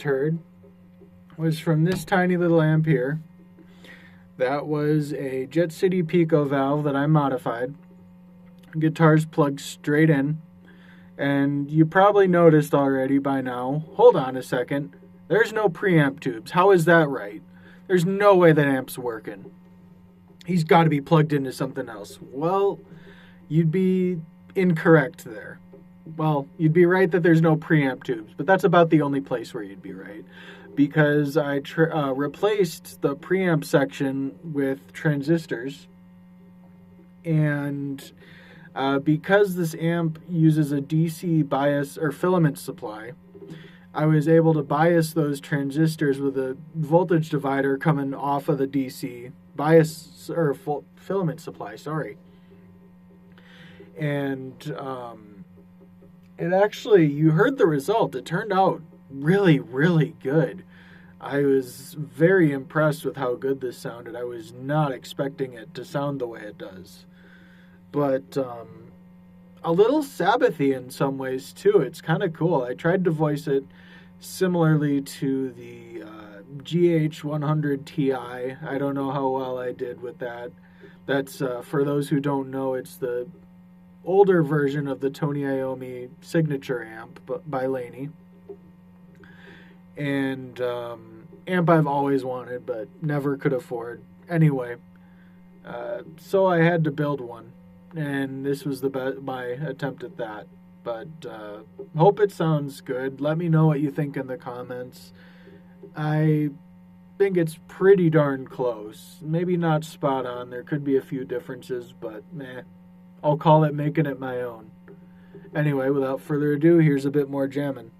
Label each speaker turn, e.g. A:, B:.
A: just heard was from this tiny little amp here. That was a Jet City picovalve that I modified. Guitar's plugged straight in. And you probably noticed already by now. Hold on a second. There's no preamp tubes. How is that right? There's no way that amp's working. He's got to be plugged into something else. Well, you'd be incorrect there. Well, you'd be right that there's no preamp tubes, but that's about the only place where you'd be right. Because I replaced the preamp section with transistors. And because this amp uses a DC bias or filament supply, I was able to bias those transistors with a voltage divider coming off of the DC bias or filament supply, And it actually, you heard the result. It turned out really, really good. I was very impressed with how good this sounded. I was not expecting it to sound the way it does. But a little Sabbathy in some ways, too. It's kind of cool. I tried to voice it similarly to the GH100 Ti. I don't know how well I did with that. That's, for those who don't know, it's the older version of the Tony Iommi signature amp by Laney. And amp I've always wanted but never could afford. Anyway, so I had to build one. And this was my attempt at that. But hope it sounds good. Let me know what you think in the comments. I think it's pretty darn close. Maybe not spot on. There could be a few differences, but meh. I'll call it making it my own. Anyway, without further ado, here's a bit more jamming.